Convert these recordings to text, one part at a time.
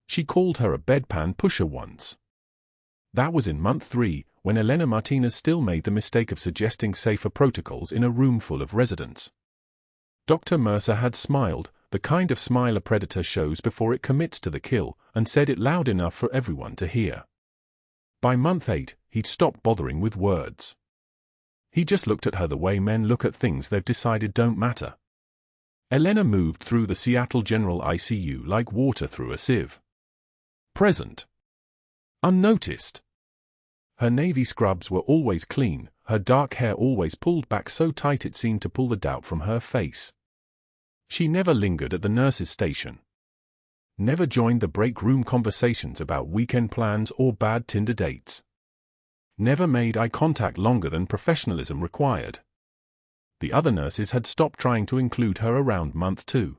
She called her a bedpan pusher once. That was in month 3, when Elena Martinez still made the mistake of suggesting safer protocols in a room full of residents. Dr. Mercer had smiled, the kind of smile a predator shows before it commits to the kill, and said it loud enough for everyone to hear. By month 8, he'd stopped bothering with words. He just looked at her the way men look at things they've decided don't matter. Elena moved through the Seattle General ICU like water through a sieve. Present. Unnoticed. Her navy scrubs were always clean, her dark hair always pulled back so tight it seemed to pull the doubt from her face. She never lingered at the nurse's station. Never joined the break room conversations about weekend plans or bad Tinder dates. Never made eye contact longer than professionalism required. The other nurses had stopped trying to include her around month 2.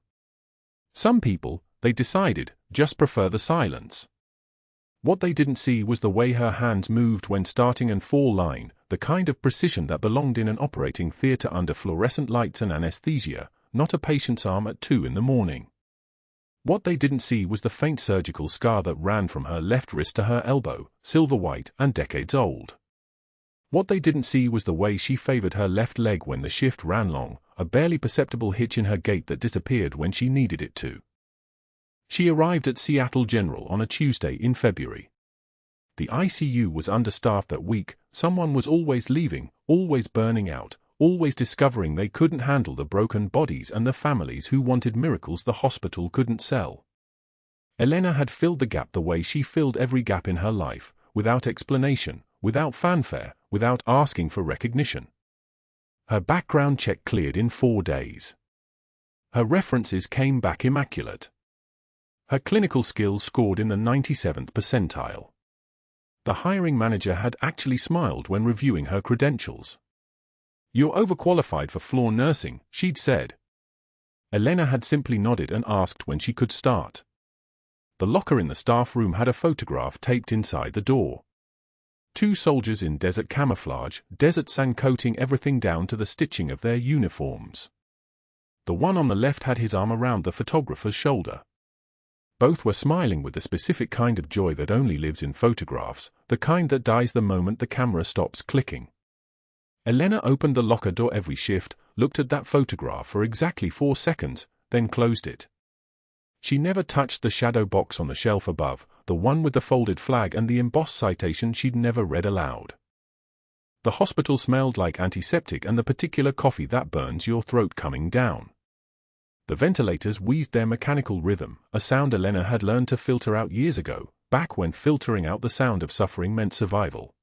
Some people, they decided, just prefer the silence. What they didn't see was the way her hands moved when starting and fall line, the kind of precision that belonged in an operating theater under fluorescent lights and anesthesia, not a patient's arm at 2 in the morning. What they didn't see was the faint surgical scar that ran from her left wrist to her elbow, silver white and decades old. What they didn't see was the way she favored her left leg when the shift ran long, a barely perceptible hitch in her gait that disappeared when she needed it to. She arrived at Seattle General on a Tuesday in February. The ICU was understaffed that week, someone was always leaving, always burning out, always discovering they couldn't handle the broken bodies and the families who wanted miracles the hospital couldn't sell. Elena had filled the gap the way she filled every gap in her life, without explanation, without fanfare, without asking for recognition. Her background check cleared in 4 days. Her references came back immaculate. Her clinical skills scored in the 97th percentile. The hiring manager had actually smiled when reviewing her credentials. "You're overqualified for floor nursing," she'd said. Elena had simply nodded and asked when she could start. The locker in the staff room had a photograph taped inside the door. 2 soldiers in desert camouflage, desert sand coating everything down to the stitching of their uniforms. The one on the left had his arm around the photographer's shoulder. Both were smiling with the specific kind of joy that only lives in photographs, the kind that dies the moment the camera stops clicking. Elena opened the locker door every shift, looked at that photograph for exactly 4 seconds, then closed it. She never touched the shadow box on the shelf above, the one with the folded flag and the embossed citation she'd never read aloud. The hospital smelled like antiseptic and the particular coffee that burns your throat coming down. The ventilators wheezed their mechanical rhythm, a sound Elena had learned to filter out years ago, back when filtering out the sound of suffering meant survival.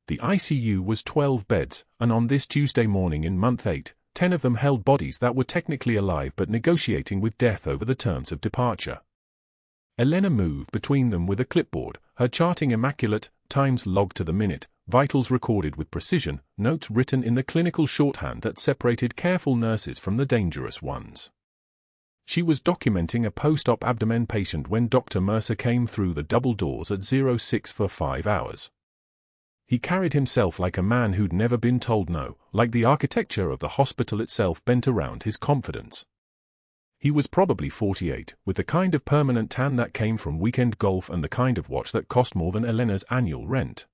The ICU was 12 beds, and on this Tuesday morning in month 8, 10 of them held bodies that were technically alive but negotiating with death over the terms of departure. Elena moved between them with a clipboard, her charting immaculate, times logged to the minute, vitals recorded with precision, notes written in the clinical shorthand that separated careful nurses from the dangerous ones. She was documenting a post-op abdomen patient when Dr. Mercer came through the double doors at 06 for 5 hours. He carried himself like a man who'd never been told no, like the architecture of the hospital itself bent around his confidence. He was probably 48, with the kind of permanent tan that came from weekend golf and the kind of watch that cost more than Elena's annual rent.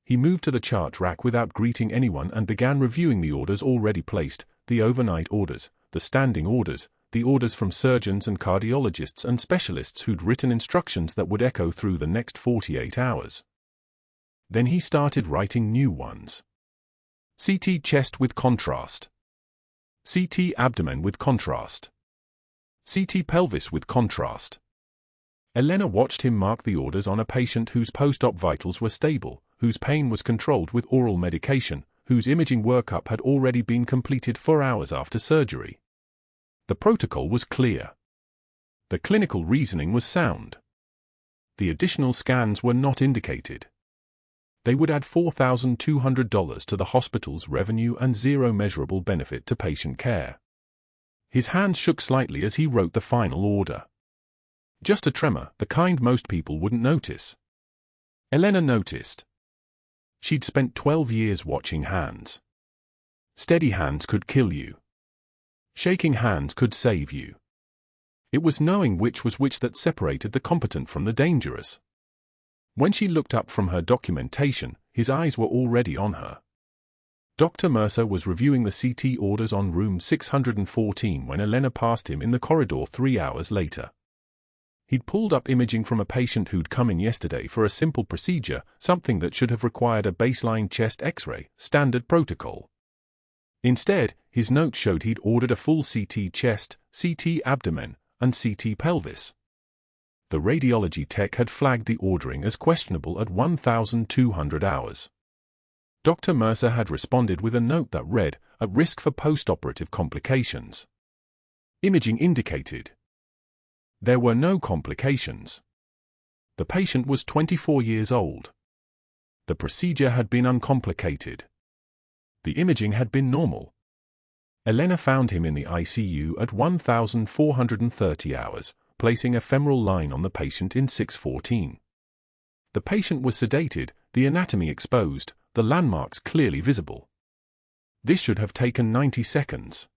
He moved to the chart rack without greeting anyone and began reviewing the orders already placed, the overnight orders, the standing orders, the orders from surgeons and cardiologists and specialists who'd written instructions that would echo through the next 48 hours. Then he started writing new ones. CT chest with contrast. CT abdomen with contrast. CT pelvis with contrast. Elena watched him mark the orders on a patient whose post-op vitals were stable, whose pain was controlled with oral medication, whose imaging workup had already been completed 4 hours after surgery. The protocol was clear. The clinical reasoning was sound. The additional scans were not indicated. They would add $4,200 to the hospital's revenue and zero measurable benefit to patient care. His hands shook slightly as he wrote the final order. Just a tremor, the kind most people wouldn't notice. Elena noticed. She'd spent 12 years watching hands. Steady hands could kill you. Shaking hands could save you. It was knowing which was which that separated the competent from the dangerous. When she looked up from her documentation, his eyes were already on her. Dr. Mercer was reviewing the CT orders on room 614 when Elena passed him in the corridor 3 hours later. He'd pulled up imaging from a patient who'd come in yesterday for a simple procedure, something that should have required a baseline chest X-ray, standard protocol. Instead, his notes showed he'd ordered a full CT chest, CT abdomen, and CT pelvis. The radiology tech had flagged the ordering as questionable at 1,200 hours. Dr. Mercer had responded with a note that read, "At risk for post-operative complications." Imaging indicated there were no complications. The patient was 24 years old. The procedure had been uncomplicated. The imaging had been normal. Elena found him in the ICU at 1,430 hours, placing a femoral line on the patient in 614. The patient was sedated, the anatomy exposed, the landmarks clearly visible. This should have taken 90 seconds.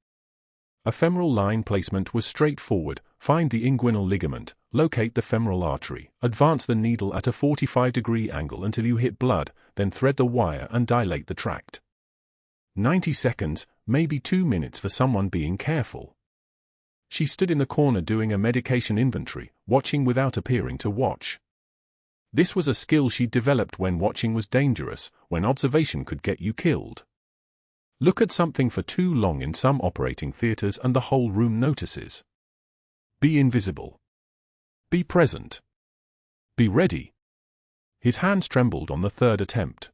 A femoral line placement was straightforward: find the inguinal ligament, locate the femoral artery, advance the needle at a 45-degree angle until you hit blood, then thread the wire and dilate the tract. 90 seconds, maybe 2 minutes for someone being careful. She stood in the corner doing a medication inventory, watching without appearing to watch. This was a skill she'd developed when watching was dangerous, when observation could get you killed. Look at something for too long in some operating theaters and the whole room notices. Be invisible. Be present. Be ready. His hands trembled on the third attempt.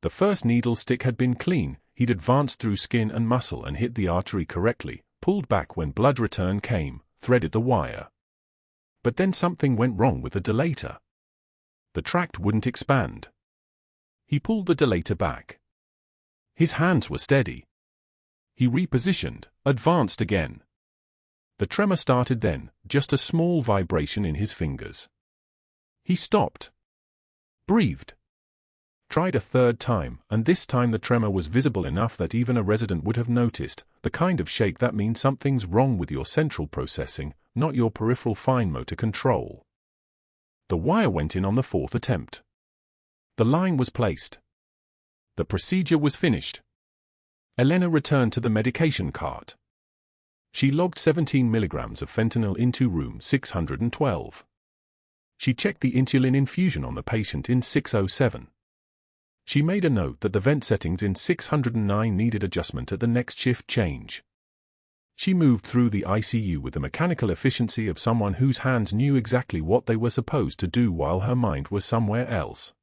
The first needle stick had been clean. He'd advanced through skin and muscle and hit the artery correctly, pulled back when blood return came, threaded the wire. But then something went wrong with the dilator. The tract wouldn't expand. He pulled the dilator back. His hands were steady. He repositioned, advanced again. The tremor started then, just a small vibration in his fingers. He stopped. Breathed. Tried a third time, and this time the tremor was visible enough that even a resident would have noticed, the kind of shake that means something's wrong with your central processing, not your peripheral fine motor control. The wire went in on the fourth attempt. The line was placed. The procedure was finished. Elena returned to the medication cart. She logged 17 milligrams of fentanyl into room 612. She checked the insulin infusion on the patient in 607. She made a note that the vent settings in 609 needed adjustment at the next shift change. She moved through the ICU with the mechanical efficiency of someone whose hands knew exactly what they were supposed to do while her mind was somewhere else.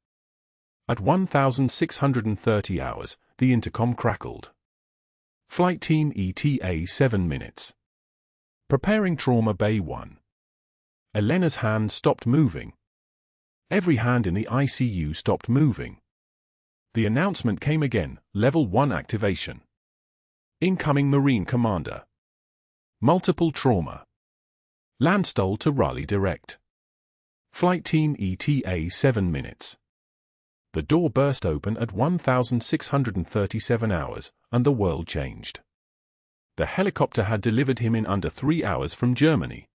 At 1,630 hours, the intercom crackled. Flight Team ETA 7 minutes. Preparing Trauma Bay 1. Elena's hand stopped moving. Every hand in the ICU stopped moving. The announcement came again, Level 1 activation. Incoming Marine Commander. Multiple trauma. Landstuhl to Raleigh direct. Flight Team ETA 7 minutes. The door burst open at 1,637 hours, and the world changed. The helicopter had delivered him in under 3 hours from Germany.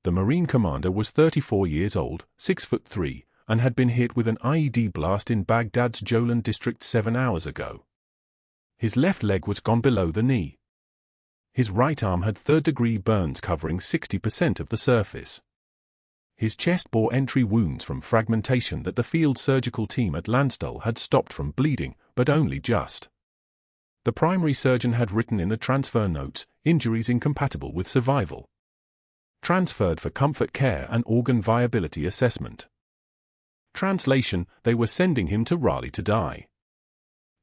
The Marine Commander was 34 years old, 6'3", and had been hit with an IED blast in Baghdad's Jolan district 7 hours ago. His left leg was gone below the knee. His right arm had third-degree burns covering 60% of the surface. His chest bore entry wounds from fragmentation that the field surgical team at Landstuhl had stopped from bleeding, but only just. The primary surgeon had written in the transfer notes, injuries incompatible with survival. Transferred for comfort care and organ viability assessment. Translation, they were sending him to Raleigh to die.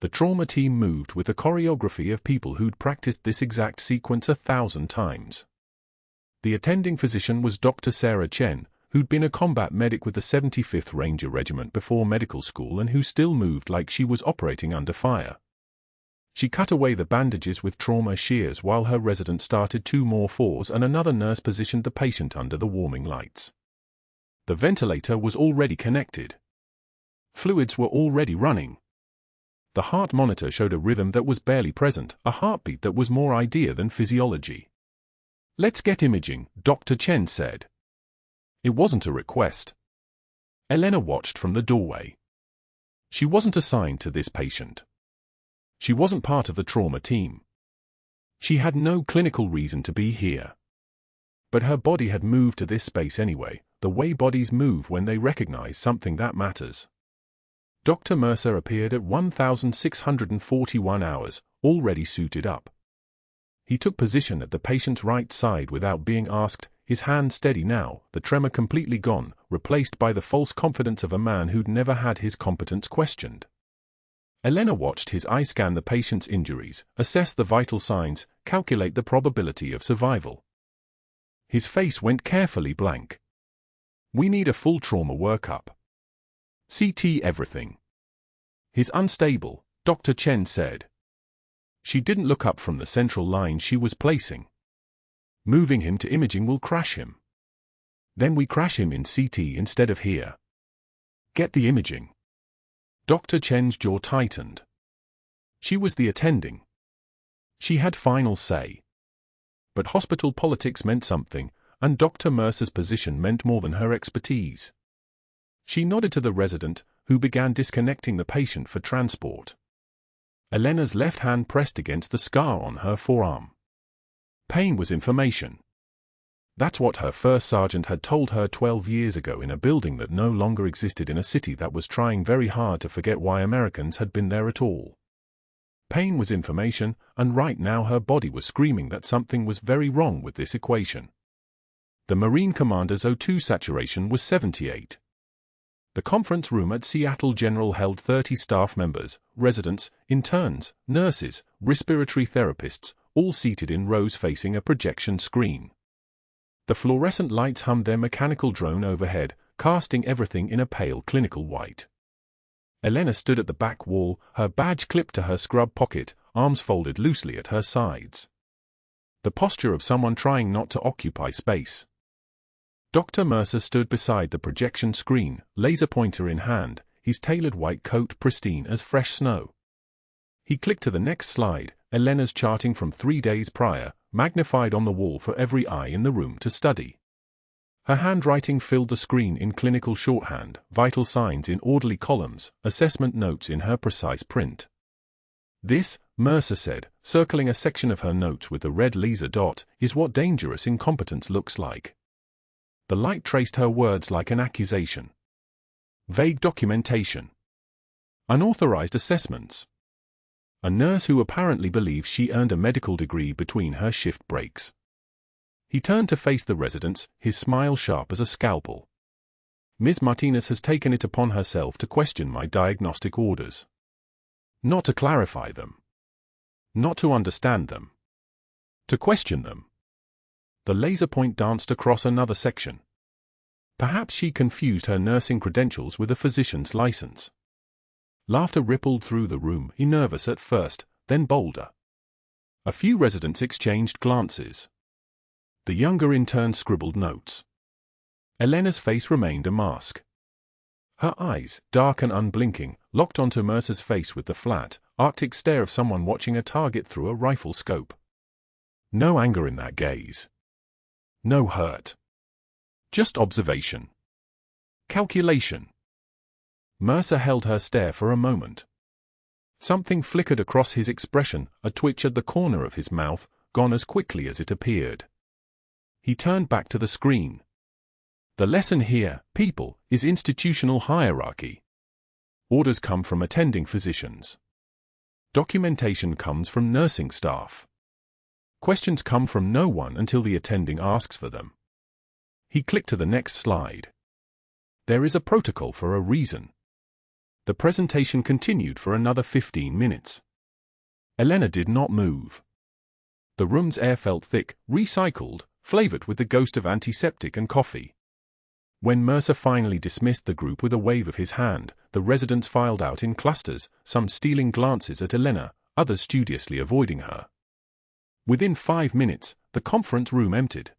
The trauma team moved with a choreography of people who'd practiced this exact sequence 1,000 times. The attending physician was Dr. Sarah Chen, who'd been a combat medic with the 75th Ranger Regiment before medical school and who still moved like she was operating under fire. She cut away the bandages with trauma shears while her resident started 2 more fours and another nurse positioned the patient under the warming lights. The ventilator was already connected. Fluids were already running. The heart monitor showed a rhythm that was barely present, a heartbeat that was more idea than physiology. "Let's get imaging," Dr. Chen said. It wasn't a request. Elena watched from the doorway. She wasn't assigned to this patient. She wasn't part of the trauma team. She had no clinical reason to be here. But her body had moved to this space anyway, the way bodies move when they recognize something that matters. Dr. Mercer appeared at 1641 hours, already suited up. He took position at the patient's right side without being asked, his hand steady now, the tremor completely gone, replaced by the false confidence of a man who'd never had his competence questioned. Elena watched his eye scan the patient's injuries, assess the vital signs, calculate the probability of survival. His face went carefully blank. "We need a full trauma workup. CT everything." "He's unstable," Dr. Chen said. She didn't look up from the central line she was placing. "Moving him to imaging will crash him. Then we crash him in CT instead of here. Get the imaging." Dr. Chen's jaw tightened. She was the attending. She had final say. But hospital politics meant something, and Dr. Mercer's position meant more than her expertise. She nodded to the resident, who began disconnecting the patient for transport. Elena's left hand pressed against the scar on her forearm. Pain was information. That's what her first sergeant had told her 12 years ago in a building that no longer existed in a city that was trying very hard to forget why Americans had been there at all. Pain was information, and right now her body was screaming that something was very wrong with this equation. The Marine commander's O2 saturation was 78. The conference room at Seattle General held 30 staff members, residents, interns, nurses, respiratory therapists, all seated in rows facing a projection screen. The fluorescent lights hummed their mechanical drone overhead, casting everything in a pale clinical white. Elena stood at the back wall, her badge clipped to her scrub pocket, arms folded loosely at her sides. The posture of someone trying not to occupy space. Dr. Mercer stood beside the projection screen, laser pointer in hand, his tailored white coat pristine as fresh snow. He clicked to the next slide, Elena's charting from 3 days prior, magnified on the wall for every eye in the room to study. Her handwriting filled the screen in clinical shorthand, vital signs in orderly columns, assessment notes in her precise print. "This," Mercer said, circling a section of her notes with the red laser dot, "is what dangerous incompetence looks like." The light traced her words like an accusation. Vague documentation. Unauthorized assessments. A nurse who apparently believes she earned a medical degree between her shift breaks. He turned to face the residents, his smile sharp as a scalpel. "Ms. Martinez has taken it upon herself to question my diagnostic orders. Not to clarify them. Not to understand them. To question them." The laser point danced across another section. Perhaps she confused her nursing credentials with a physician's license. Laughter rippled through the room, nervous at first, then bolder. A few residents exchanged glances. The younger intern scribbled notes. Elena's face remained a mask. Her eyes, dark and unblinking, locked onto Mercer's face with the flat, arctic stare of someone watching a target through a rifle scope. No anger in that gaze. No hurt. Just observation. Calculation. Mercer held her stare for a moment. Something flickered across his expression, a twitch at the corner of his mouth, gone as quickly as it appeared. He turned back to the screen. "The lesson here, people, is institutional hierarchy. Orders come from attending physicians. Documentation comes from nursing staff. Questions come from no one until the attending asks for them." He clicked to the next slide. "There is a protocol for a reason." The presentation continued for another 15 minutes. Elena did not move. The room's air felt thick, recycled, flavored with the ghost of antiseptic and coffee. When Mercer finally dismissed the group with a wave of his hand, the residents filed out in clusters, some stealing glances at Elena, others studiously avoiding her. Within 5 minutes, the conference room emptied.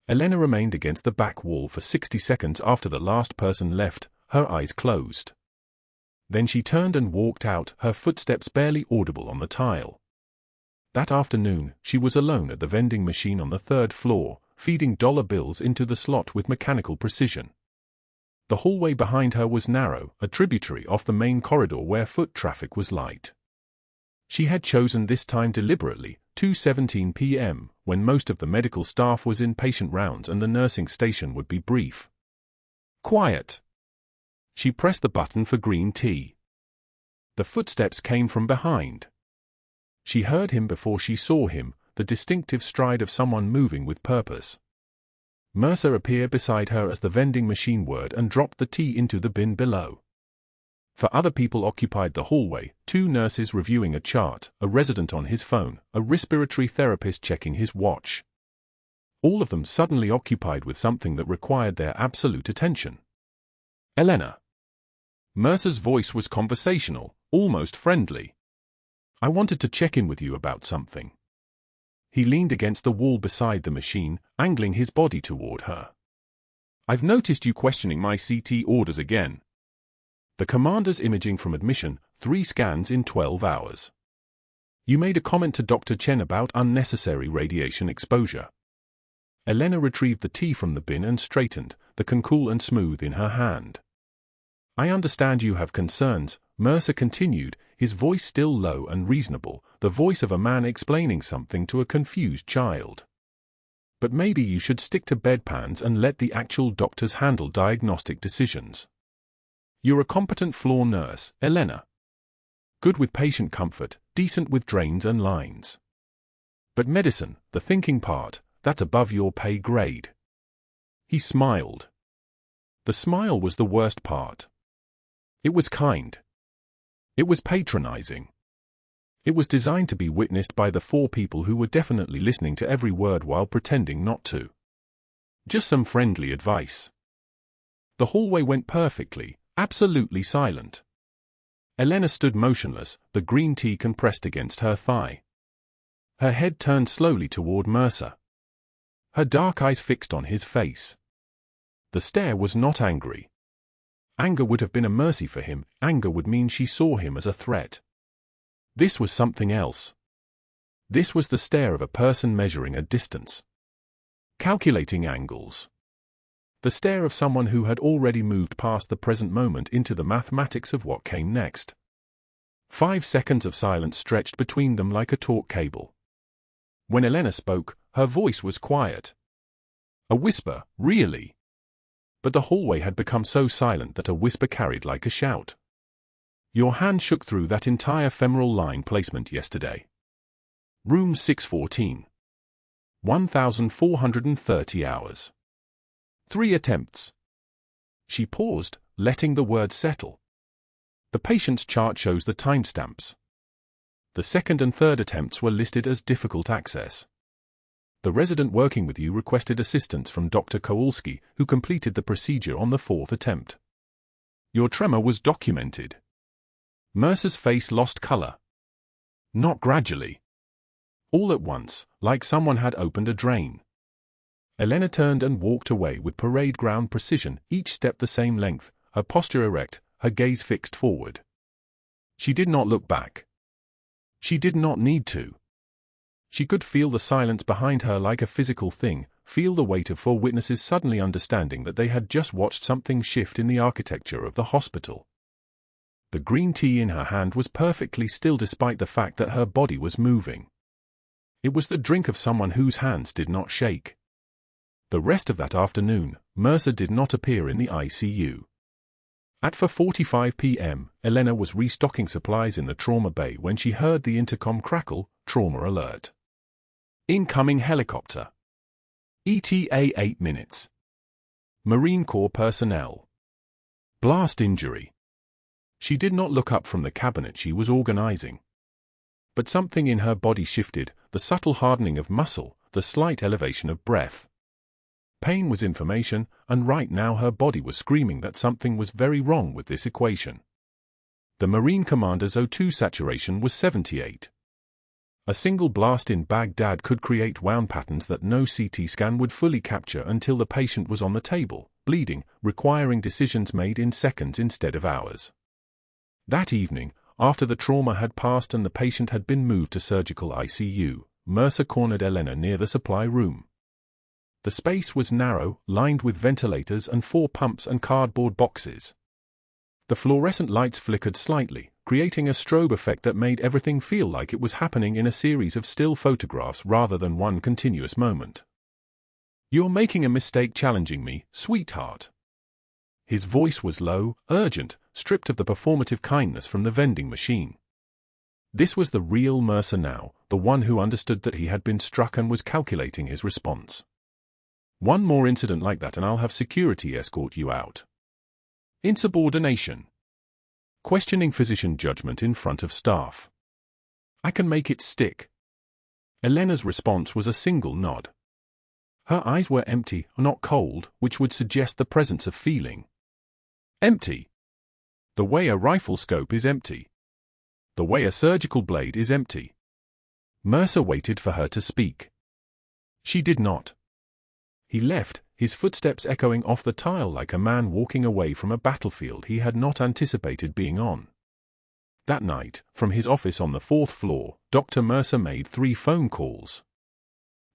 Elena remained against the back wall for 60 seconds after the last person left, her eyes closed. Then she turned and walked out, her footsteps barely audible on the tile. That afternoon, she was alone at the vending machine on the third floor, feeding dollar bills into the slot with mechanical precision. The hallway behind her was narrow, a tributary off the main corridor where foot traffic was light. She had chosen this time deliberately, 2:17 p.m., when most of the medical staff was in patient rounds and the nursing station would be brief. Quiet. She pressed the button for green tea. The footsteps came from behind. She heard him before she saw him, the distinctive stride of someone moving with purpose. Mercer appeared beside her as the vending machine whirred and dropped the tea into the bin below. For other people occupied the hallway, 2 nurses reviewing a chart, a resident on his phone, a respiratory therapist checking his watch. All of them suddenly occupied with something that required their absolute attention. Elena. Mercer's voice was conversational, almost friendly. I wanted to check in with you about something. He leaned against the wall beside the machine, angling his body toward her. I've noticed you questioning my CT orders again. The commander's imaging from admission, 3 scans in 12 hours. You made a comment to Dr. Chen about unnecessary radiation exposure. Elena retrieved the tea from the bin and straightened, the can cool and smooth in her hand. I understand you have concerns, Mercer continued, his voice still low and reasonable, the voice of a man explaining something to a confused child. But maybe you should stick to bedpans and let the actual doctors handle diagnostic decisions. You're a competent floor nurse, Elena. Good with patient comfort, decent with drains and lines. But medicine, the thinking part, that's above your pay grade. He smiled. The smile was the worst part. It was kind. It was patronizing. It was designed to be witnessed by the 4 people who were definitely listening to every word while pretending not to. Just some friendly advice. The hallway went perfectly, absolutely silent. Elena stood motionless, the green tea compressed against her thigh. Her head turned slowly toward Mercer. Her dark eyes fixed on his face. The stare was not angry. Anger would have been a mercy for him, anger would mean she saw him as a threat. This was something else. This was the stare of a person measuring a distance. Calculating angles. The stare of someone who had already moved past the present moment into the mathematics of what came next. 5 seconds of silence stretched between them like a taut cable. When Elena spoke, her voice was quiet. A whisper, really. But the hallway had become so silent that a whisper carried like a shout. Your hand shook through that entire femoral line placement yesterday. Room 614. 1,430 hours. 3 attempts. She paused, letting the word settle. The patient's chart shows the timestamps. The second and third attempts were listed as difficult access. The resident working with you requested assistance from Dr. Kowalski, who completed the procedure on the 4th attempt. Your tremor was documented. Mercer's face lost color. Not gradually. All at once, like someone had opened a drain. Elena turned and walked away with parade ground precision, each step the same length, her posture erect, her gaze fixed forward. She did not look back. She did not need to. She could feel the silence behind her like a physical thing, feel the weight of 4 witnesses suddenly understanding that they had just watched something shift in the architecture of the hospital. The green tea in her hand was perfectly still despite the fact that her body was moving. It was the drink of someone whose hands did not shake. The rest of that afternoon, Mercer did not appear in the ICU. At 4:45 p.m., Elena was restocking supplies in the trauma bay when she heard the intercom crackle, trauma alert. Incoming helicopter. ETA 8 minutes. Marine Corps personnel. Blast injury. She did not look up from the cabinet she was organizing. But something in her body shifted, the subtle hardening of muscle, the slight elevation of breath. Pain was information, and right now her body was screaming that something was very wrong with this equation. The Marine commander's O2 saturation was 78. A single blast in Baghdad could create wound patterns that no CT scan would fully capture until the patient was on the table, bleeding, requiring decisions made in seconds instead of hours. That evening, after the trauma had passed and the patient had been moved to surgical ICU, Mercer cornered Elena near the supply room. The space was narrow, lined with ventilators and 4 pumps and cardboard boxes. The fluorescent lights flickered slightly, creating a strobe effect that made everything feel like it was happening in a series of still photographs rather than one continuous moment. "You're making a mistake challenging me, sweetheart." His voice was low, urgent, stripped of the performative kindness from the vending machine. This was the real Mercer now, the one who understood that he had been struck and was calculating his response. "One more incident like that and I'll have security escort you out." Insubordination. Questioning physician judgment in front of staff. "I can make it stick." Elena's response was a single nod. Her eyes were empty, not cold, which would suggest the presence of feeling. Empty. The way a rifle scope is empty. The way a surgical blade is empty. Mercer waited for her to speak. She did not. He left, his footsteps echoing off the tile like a man walking away from a battlefield he had not anticipated being on. That night, from his office on the 4th floor, Dr. Mercer made 3 phone calls.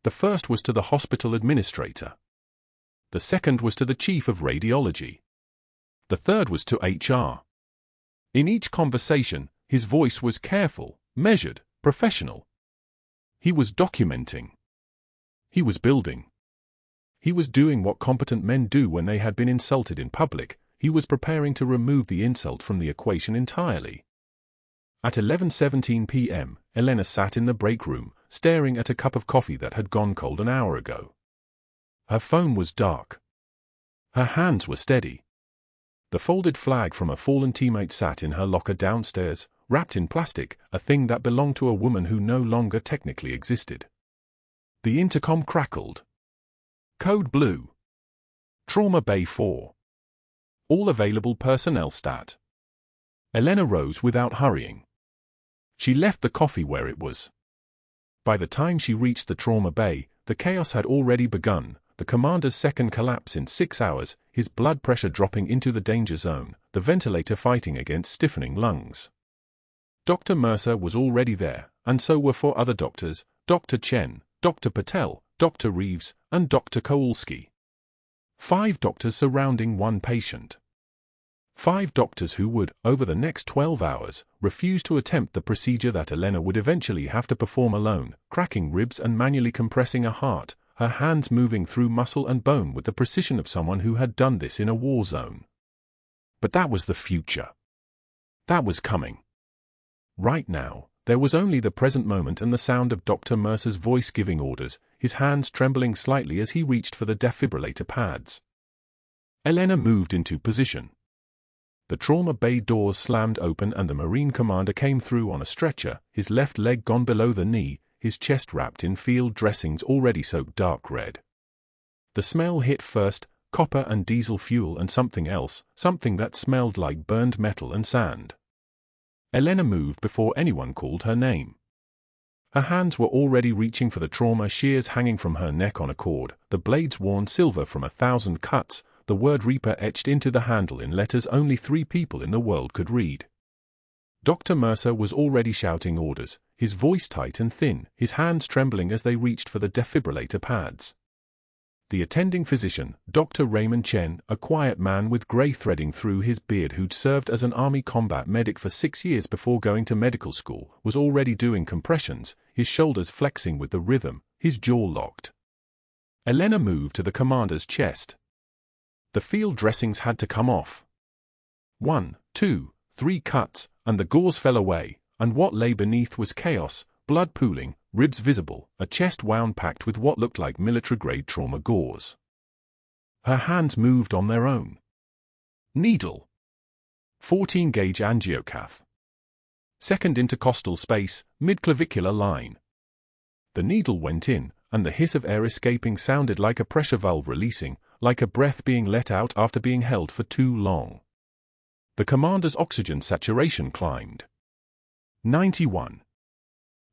The first was to the hospital administrator. The second was to the chief of radiology. The third was to HR. In each conversation, his voice was careful, measured, professional. He was documenting. He was building. He was doing what competent men do when they had been insulted in public. He was preparing to remove the insult from the equation entirely. At 11:17 p.m., Elena sat in the break room, staring at a cup of coffee that had gone cold an hour ago. Her phone was dark. Her hands were steady. The folded flag from a fallen teammate sat in her locker downstairs, wrapped in plastic, a thing that belonged to a woman who no longer technically existed. The intercom crackled. Code blue. Trauma Bay 4. All available personnel stat. Elena rose without hurrying. She left the coffee where it was. By the time she reached the trauma bay, the chaos had already begun, the commander's second collapse in 6 hours, his blood pressure dropping into the danger zone, the ventilator fighting against stiffening lungs. Dr. Mercer was already there, and so were 4 other doctors, Dr. Chen, Dr. Patel, Dr. Reeves, and Dr. Kowalski. 5 doctors surrounding 1 patient. 5 doctors who would, over the next 12 hours, refuse to attempt the procedure that Elena would eventually have to perform alone, cracking ribs and manually compressing a heart, her hands moving through muscle and bone with the precision of someone who had done this in a war zone. But that was the future. That was coming. Right now, there was only the present moment and the sound of Dr. Mercer's voice giving orders, his hands trembling slightly as he reached for the defibrillator pads. Elena moved into position. The trauma bay doors slammed open and the Marine commander came through on a stretcher, his left leg gone below the knee, his chest wrapped in field dressings already soaked dark red. The smell hit first, copper and diesel fuel and something else, something that smelled like burned metal and sand. Elena moved before anyone called her name. Her hands were already reaching for the trauma shears hanging from her neck on a cord, the blades worn silver from 1,000 cuts, the word Reaper etched into the handle in letters only 3 people in the world could read. Dr. Mercer was already shouting orders, his voice tight and thin, his hands trembling as they reached for the defibrillator pads. The attending physician, Dr. Raymond Chen, a quiet man with grey threading through his beard who'd served as an army combat medic for 6 years before going to medical school, was already doing compressions, his shoulders flexing with the rhythm, his jaw locked. Elena moved to the commander's chest. The field dressings had to come off. 1, 2, 3 cuts, and the gauze fell away, and what lay beneath was chaos, blood pooling, ribs visible, a chest wound packed with what looked like military-grade trauma gauze. Her hands moved on their own. Needle. 14-gauge angiocath. Second intercostal space, mid-clavicular line. The needle went in, and the hiss of air escaping sounded like a pressure valve releasing, like a breath being let out after being held for too long. The commander's oxygen saturation climbed. 91.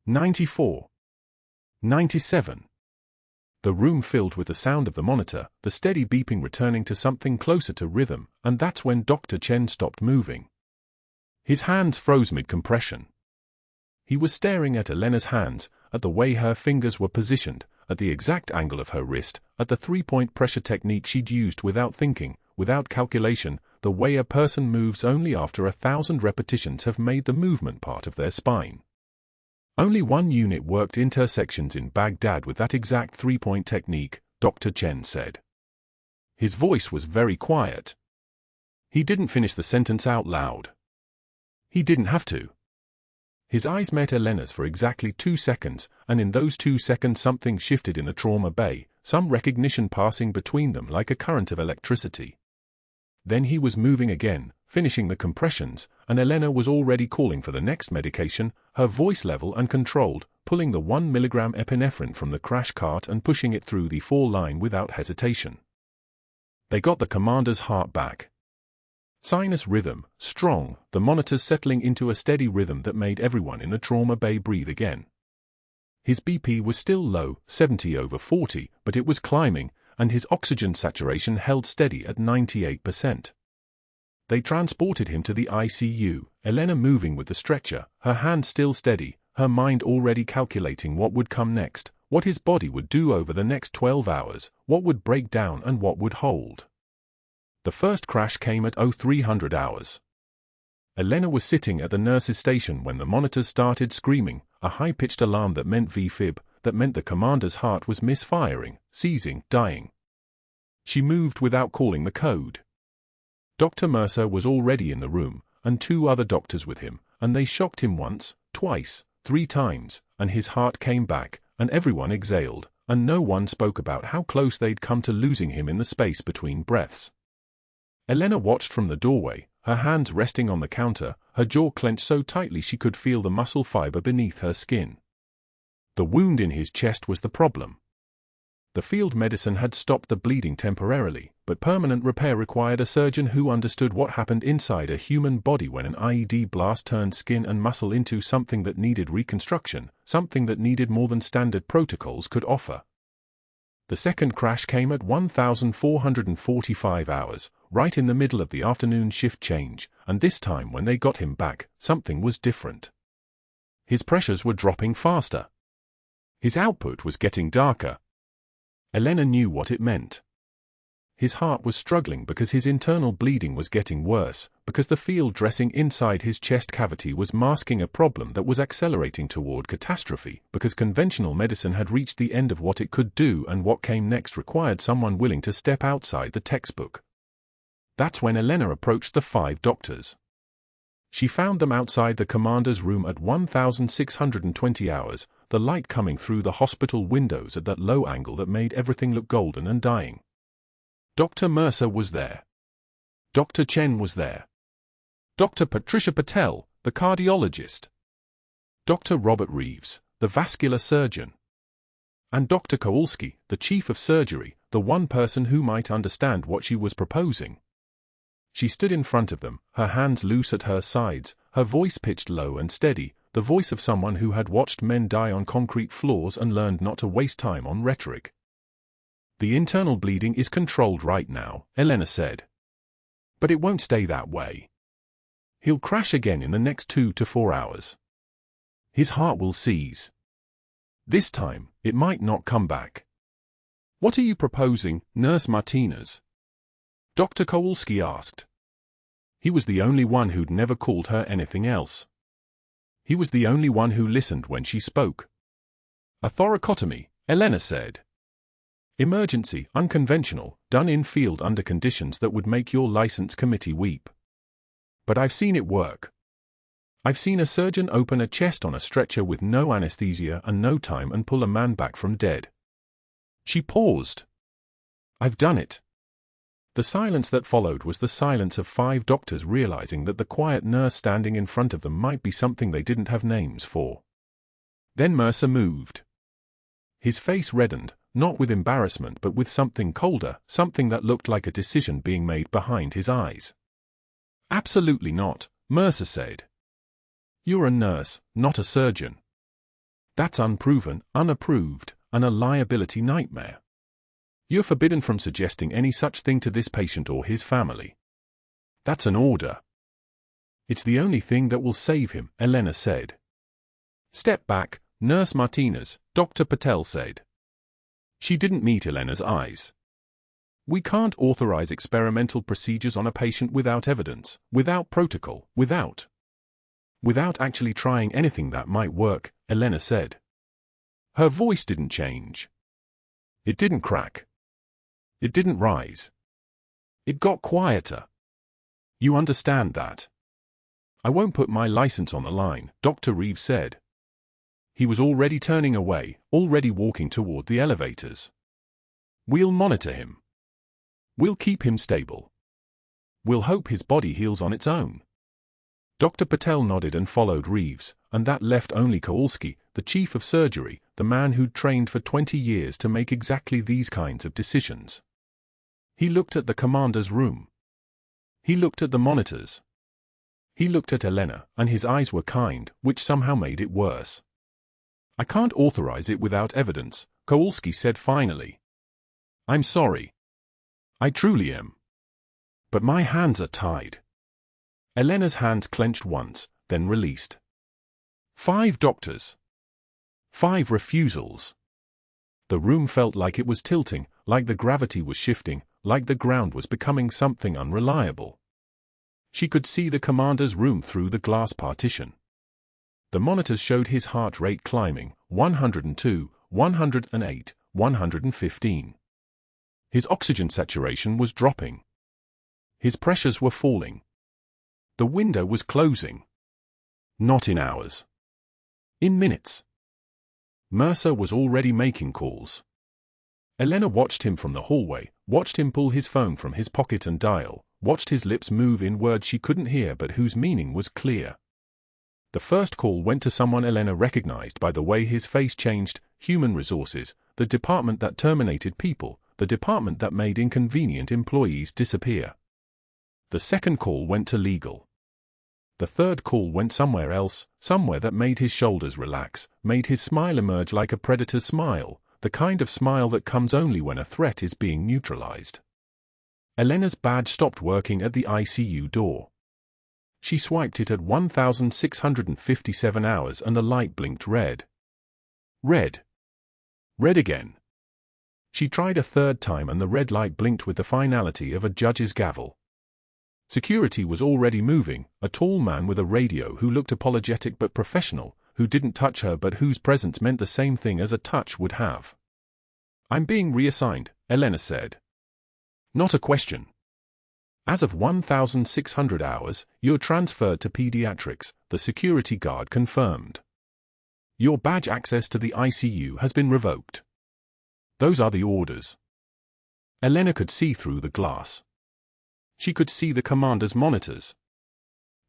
94. 97. The room filled with the sound of the monitor, the steady beeping returning to something closer to rhythm, and that's when Dr. Chen stopped moving. His hands froze mid-compression. He was staring at Elena's hands, at the way her fingers were positioned, at the exact angle of her wrist, at the three-point pressure technique she'd used without thinking, without calculation, the way a person moves only after 1,000 repetitions have made the movement part of their spine. Only one unit worked intersections in Baghdad with that exact three-point technique, Dr. Chen said. His voice was very quiet. He didn't finish the sentence out loud. He didn't have to. His eyes met Elena's for exactly 2 seconds, and in those 2 seconds something shifted in the trauma bay, some recognition passing between them like a current of electricity. Then he was moving again, finishing the compressions, and Elena was already calling for the next medication, her voice level and controlled, pulling the 1 milligram epinephrine from the crash cart and pushing it through the 4-line without hesitation. They got the commander's heart back. Sinus rhythm, strong, the monitors settling into a steady rhythm that made everyone in the trauma bay breathe again. His BP was still low, 70/40, but it was climbing, and his oxygen saturation held steady at 98%. They transported him to the ICU, Elena moving with the stretcher, her hand still steady, her mind already calculating what would come next, what his body would do over the next 12 hours, what would break down and what would hold. The first crash came at 0300 hours. Elena was sitting at the nurse's station when the monitors started screaming, a high-pitched alarm that meant VFib, that meant the commander's heart was misfiring, seizing, dying. She moved without calling the code. Dr. Mercer was already in the room, and 2 other doctors with him, and they shocked him once, twice, 3 times, and his heart came back, and everyone exhaled, and no one spoke about how close they'd come to losing him in the space between breaths. Elena watched from the doorway, her hands resting on the counter, her jaw clenched so tightly she could feel the muscle fiber beneath her skin. The wound in his chest was the problem. The field medicine had stopped the bleeding temporarily, but permanent repair required a surgeon who understood what happened inside a human body when an IED blast turned skin and muscle into something that needed reconstruction, something that needed more than standard protocols could offer. The second crash came at 1445 hours, right in the middle of the afternoon shift change, and this time when they got him back, something was different. His pressures were dropping faster. His output was getting darker. Elena knew what it meant. His heart was struggling because his internal bleeding was getting worse, because the field dressing inside his chest cavity was masking a problem that was accelerating toward catastrophe, because conventional medicine had reached the end of what it could do and what came next required someone willing to step outside the textbook. That's when Elena approached the 5 doctors. She found them outside the commander's room at 1620 hours, the light coming through the hospital windows at that low angle that made everything look golden and dying. Dr. Mercer was there. Dr. Chen was there. Dr. Patricia Patel, the cardiologist. Dr. Robert Reeves, the vascular surgeon. And Dr. Kowalski, the chief of surgery, the one person who might understand what she was proposing. She stood in front of them, her hands loose at her sides, her voice pitched low and steady, the voice of someone who had watched men die on concrete floors and learned not to waste time on rhetoric. The internal bleeding is controlled right now, Elena said. But it won't stay that way. He'll crash again in the next 2 to 4 hours. His heart will seize. This time, it might not come back. What are you proposing, Nurse Martinez? Dr. Kowalski asked. He was the only one who'd never called her anything else. He was the only one who listened when she spoke. A thoracotomy, Elena said. Emergency, unconventional, done in field under conditions that would make your license committee weep. But I've seen it work. I've seen a surgeon open a chest on a stretcher with no anesthesia and no time and pull a man back from dead. She paused. I've done it. The silence that followed was the silence of 5 doctors realizing that the quiet nurse standing in front of them might be something they didn't have names for. Then Mercer moved. His face reddened, not with embarrassment but with something colder, something that looked like a decision being made behind his eyes. Absolutely not, Mercer said. You're a nurse, not a surgeon. That's unproven, unapproved, and a liability nightmare. You're forbidden from suggesting any such thing to this patient or his family. That's an order. It's the only thing that will save him, Elena said. Step back, Nurse Martinez, Dr. Patel said. She didn't meet Elena's eyes. We can't authorize experimental procedures on a patient without evidence, without protocol, without actually trying anything that might work, Elena said. Her voice didn't change. It didn't crack. It didn't rise. It got quieter. You understand that? I won't put my license on the line, Dr. Reeves said. He was already turning away, already walking toward the elevators. We'll monitor him. We'll keep him stable. We'll hope his body heals on its own. Dr. Patel nodded and followed Reeves, and that left only Kowalski, the chief of surgery, the man who'd trained for 20 years to make exactly these kinds of decisions. He looked at the commander's room. He looked at the monitors. He looked at Elena, and his eyes were kind, which somehow made it worse. I can't authorize it without evidence, Kowalski said finally. I'm sorry. I truly am. But my hands are tied. Elena's hands clenched once, then released. 5 doctors. 5 refusals. The room felt like it was tilting, like the gravity was shifting, like the ground was becoming something unreliable. She could see the commander's room through the glass partition. The monitors showed his heart rate climbing, 102, 108, 115. His oxygen saturation was dropping. His pressures were falling. The window was closing. Not in hours. In minutes. Mercer was already making calls. Elena watched him from the hallway, watched him pull his phone from his pocket and dial, watched his lips move in words she couldn't hear but whose meaning was clear. The first call went to someone Elena recognized by the way his face changed, Human Resources, the department that terminated people, the department that made inconvenient employees disappear. The second call went to legal. The third call went somewhere else, somewhere that made his shoulders relax, made his smile emerge like a predator's smile, the kind of smile that comes only when a threat is being neutralized. Elena's badge stopped working at the ICU door. She swiped it at 1,657 hours and the light blinked red. Red. Red again. She tried a third time and the red light blinked with the finality of a judge's gavel. Security was already moving, a tall man with a radio who looked apologetic but professional, who didn't touch her but whose presence meant the same thing as a touch would have. I'm being reassigned, Elena said. Not a question. As of 1,600 hours, you're transferred to pediatrics, the security guard confirmed. Your badge access to the ICU has been revoked. Those are the orders. Elena could see through the glass. She could see the commander's monitors.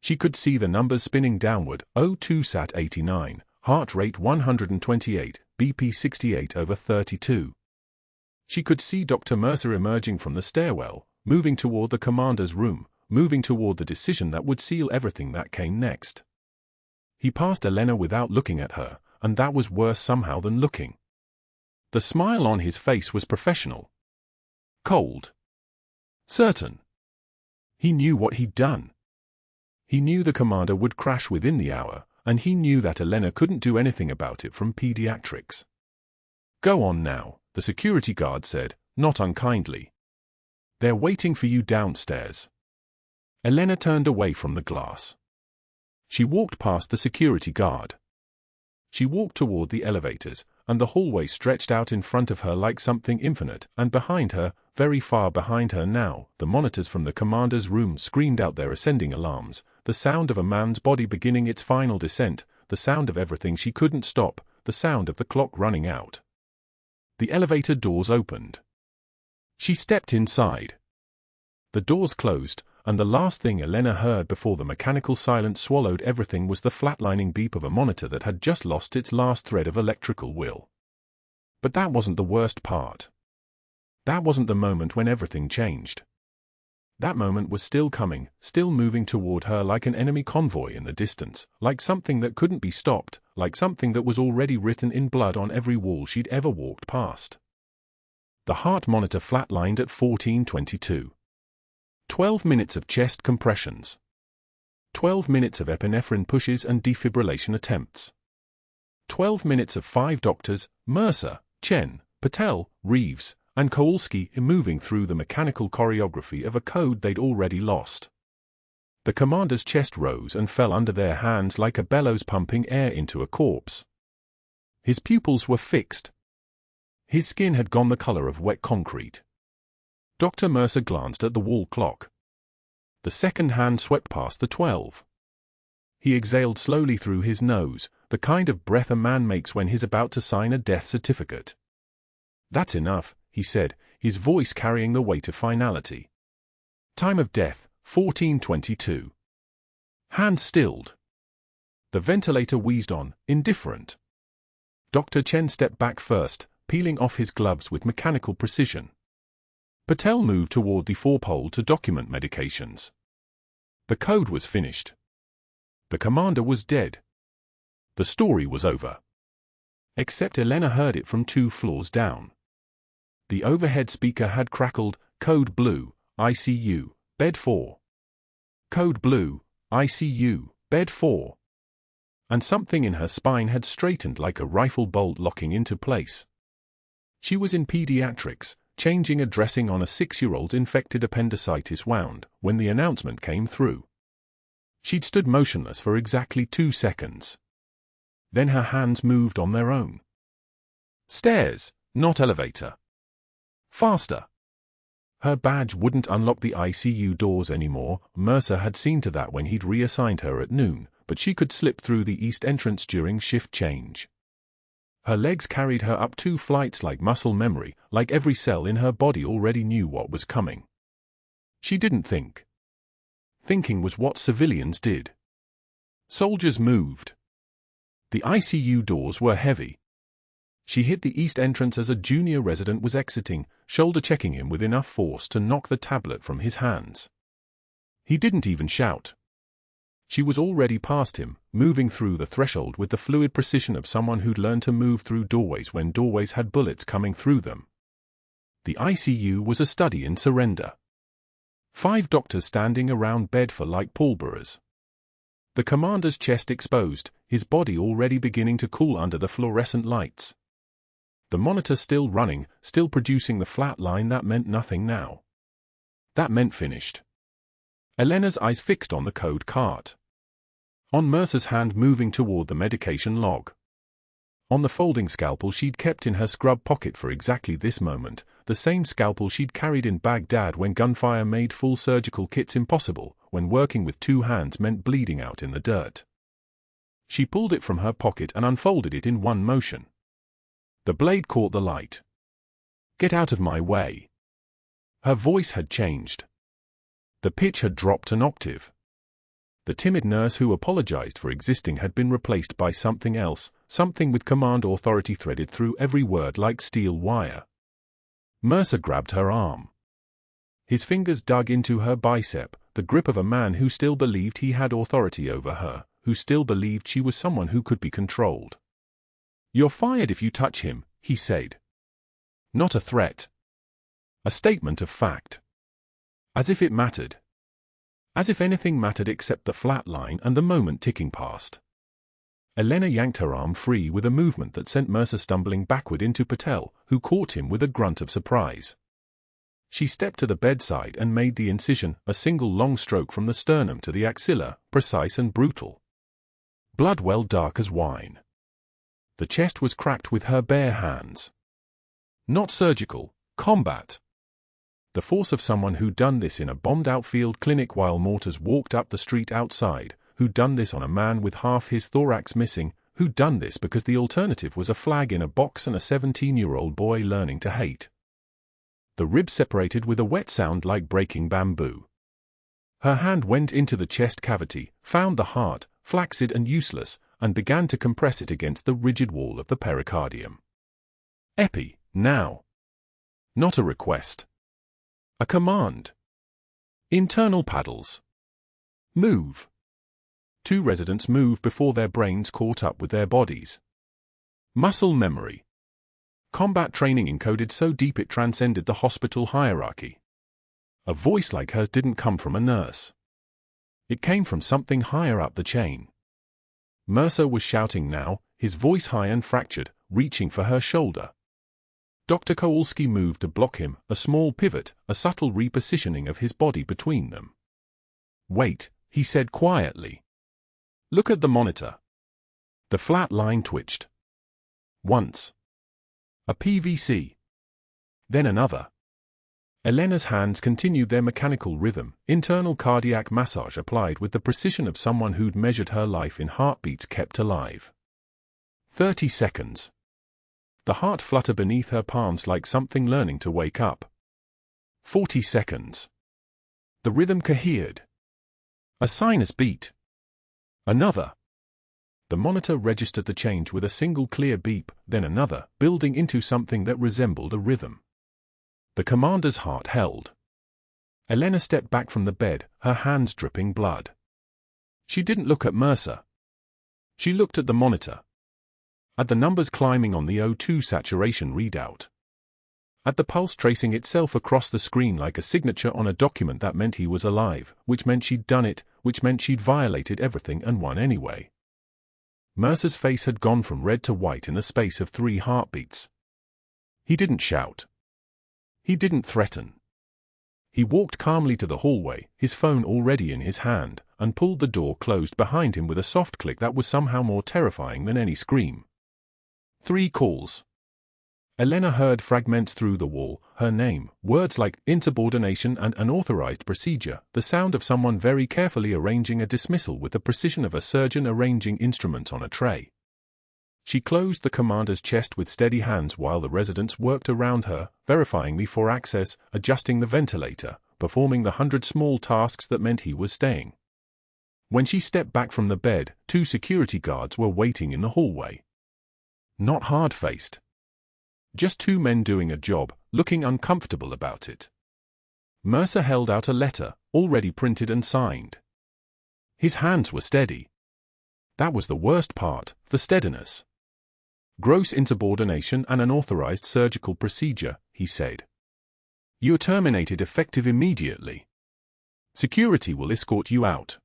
She could see the numbers spinning downward, O2 sat 89, heart rate 128, BP 68/32. She could see Dr. Mercer emerging from the stairwell, moving toward the commander's room, moving toward the decision that would seal everything that came next. He passed Elena without looking at her, and that was worse somehow than looking. The smile on his face was professional. Cold. Certain. He knew what he'd done. He knew the commander would crash within the hour, and he knew that Elena couldn't do anything about it from pediatrics. Go on now, the security guard said, not unkindly. They're waiting for you downstairs. Elena turned away from the glass. She walked past the security guard. She walked toward the elevators, and the hallway stretched out in front of her like something infinite, and behind her, very far behind her now, the monitors from the commander's room screamed out their ascending alarms, the sound of a man's body beginning its final descent, the sound of everything she couldn't stop, the sound of the clock running out. The elevator doors opened. She stepped inside. The doors closed, and the last thing Elena heard before the mechanical silence swallowed everything was the flatlining beep of a monitor that had just lost its last thread of electrical will. But that wasn't the worst part. That wasn't the moment when everything changed. That moment was still coming, still moving toward her like an enemy convoy in the distance, like something that couldn't be stopped, like something that was already written in blood on every wall she'd ever walked past. The heart monitor flatlined at 14:22. 12 minutes of chest compressions. 12 minutes of epinephrine pushes and defibrillation attempts. 12 minutes of 5 doctors, Mercer, Chen, Patel, Reeves, and Kowalski moving through the mechanical choreography of a code they'd already lost. The commander's chest rose and fell under their hands like a bellows pumping air into a corpse. His pupils were fixed. His skin had gone the color of wet concrete. Dr. Mercer glanced at the wall clock. The second hand swept past the 12. He exhaled slowly through his nose, the kind of breath a man makes when he's about to sign a death certificate. "That's enough," he said, his voice carrying the weight of finality. "Time of death, 14:22. Hands stilled." The ventilator wheezed on, indifferent. Dr. Chen stepped back first, peeling off his gloves with mechanical precision. Patel moved toward the four-pole to document medications. The code was finished. The commander was dead. The story was over. Except Elena heard it from 2 floors down. The overhead speaker had crackled, "Code Blue, ICU, Bed 4. Code Blue, ICU, Bed 4. And something in her spine had straightened like a rifle bolt locking into place. She was in pediatrics, changing a dressing on a 6-year-old's infected appendicitis wound, when the announcement came through. She'd stood motionless for exactly 2 seconds. Then her hands moved on their own. Stairs, not elevator. Faster. Her badge wouldn't unlock the ICU doors anymore. Mercer had seen to that when he'd reassigned her at noon, but she could slip through the east entrance during shift change. Her legs carried her up 2 flights like muscle memory, like every cell in her body already knew what was coming. She didn't think. Thinking was what civilians did. Soldiers moved. The ICU doors were heavy. She hit the east entrance as a junior resident was exiting, shoulder-checking him with enough force to knock the tablet from his hands. He didn't even shout. She was already past him, moving through the threshold with the fluid precision of someone who'd learned to move through doorways when doorways had bullets coming through them. The ICU was a study in surrender. 5 doctors standing around bed for like pallbearers. The commander's chest exposed, his body already beginning to cool under the fluorescent lights. The monitor still running, still producing the flat line that meant nothing now. That meant finished. Elena's eyes fixed on the code cart. On Mercer's hand moving toward the medication log. On the folding scalpel she'd kept in her scrub pocket for exactly this moment, the same scalpel she'd carried in Baghdad when gunfire made full surgical kits impossible, when working with 2 hands meant bleeding out in the dirt. She pulled it from her pocket and unfolded it in one motion. The blade caught the light. "Get out of my way." Her voice had changed. The pitch had dropped an octave. The timid nurse who apologized for existing had been replaced by something else, something with command authority threaded through every word like steel wire. Mercer grabbed her arm. His fingers dug into her bicep, the grip of a man who still believed he had authority over her, who still believed she was someone who could be controlled. "You're fired if you touch him," he said. Not a threat. A statement of fact. As if it mattered. As if anything mattered except the flat line and the moment ticking past. Elena yanked her arm free with a movement that sent Mercer stumbling backward into Patel, who caught him with a grunt of surprise. She stepped to the bedside and made the incision, a single long stroke from the sternum to the axilla, precise and brutal. Blood well dark as wine. The chest was cracked with her bare hands. Not surgical, combat. The force of someone who'd done this in a bombed-out field clinic while mortars walked up the street outside, who'd done this on a man with half his thorax missing, who'd done this because the alternative was a flag in a box and a 17-year-old boy learning to hate. The ribs separated with a wet sound like breaking bamboo. Her hand went into the chest cavity, found the heart, flaccid and useless, and began to compress it against the rigid wall of the pericardium. Epi, now. Not a request. A command. Internal paddles. Move. 2 residents moved before their brains caught up with their bodies. Muscle memory. Combat training encoded so deep it transcended the hospital hierarchy. A voice like hers didn't come from a nurse. It came from something higher up the chain. Mercer was shouting now, his voice high and fractured, reaching for her shoulder. Dr. Kowalski moved to block him, a small pivot, a subtle repositioning of his body between them. "Wait," he said quietly. "Look at the monitor." The flat line twitched. Once. A PVC. Then another. Elena's hands continued their mechanical rhythm, internal cardiac massage applied with the precision of someone who'd measured her life in heartbeats kept alive. 30 seconds. The heart fluttered beneath her palms like something learning to wake up. 40 seconds. The rhythm cohered. A sinus beat. Another. The monitor registered the change with a single clear beep, then another, building into something that resembled a rhythm. The commander's heart held. Elena stepped back from the bed, her hands dripping blood. She didn't look at Mercer. She looked at the monitor. At the numbers climbing on the O2 saturation readout. At the pulse tracing itself across the screen like a signature on a document that meant he was alive, which meant she'd done it, which meant she'd violated everything and won anyway. Mercer's face had gone from red to white in the space of 3 heartbeats. He didn't shout. He didn't threaten. He walked calmly to the hallway, his phone already in his hand, and pulled the door closed behind him with a soft click that was somehow more terrifying than any scream. 3 calls. Elena heard fragments through the wall, her name, words like insubordination and unauthorized procedure, the sound of someone very carefully arranging a dismissal with the precision of a surgeon arranging instruments on a tray. She closed the commander's chest with steady hands while the residents worked around her, verifying me for access, adjusting the ventilator, performing the 100 small tasks that meant he was staying. When she stepped back from the bed, 2 security guards were waiting in the hallway. Not hard-faced. Just 2 men doing a job, looking uncomfortable about it. Mercer held out a letter, already printed and signed. His hands were steady. That was the worst part, the steadiness. "Gross insubordination and unauthorized surgical procedure," he said. "You're terminated effective immediately. Security will escort you out."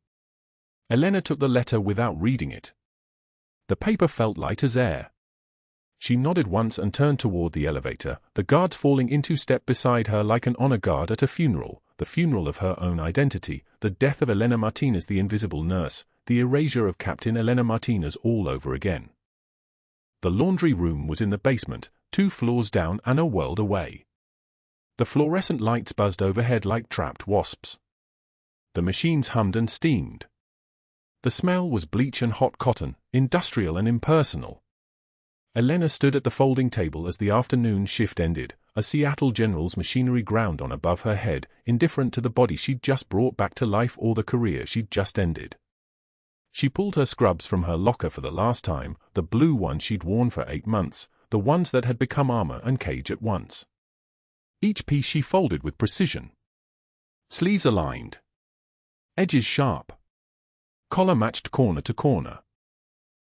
Elena took the letter without reading it. The paper felt light as air. She nodded once and turned toward the elevator, the guards falling into step beside her like an honor guard at a funeral, the funeral of her own identity, the death of Elena Martinez, the invisible nurse, the erasure of Captain Elena Martinez all over again. The laundry room was in the basement, 2 floors down and a world away. The fluorescent lights buzzed overhead like trapped wasps. The machines hummed and steamed. The smell was bleach and hot cotton, industrial and impersonal. Elena stood at the folding table as the afternoon shift ended, a Seattle General's machinery ground on above her head, indifferent to the body she'd just brought back to life or the career she'd just ended. She pulled her scrubs from her locker for the last time, the blue ones she'd worn for 8 months, the ones that had become armor and cage at once. Each piece she folded with precision. Sleeves aligned. Edges sharp. Collar matched corner to corner.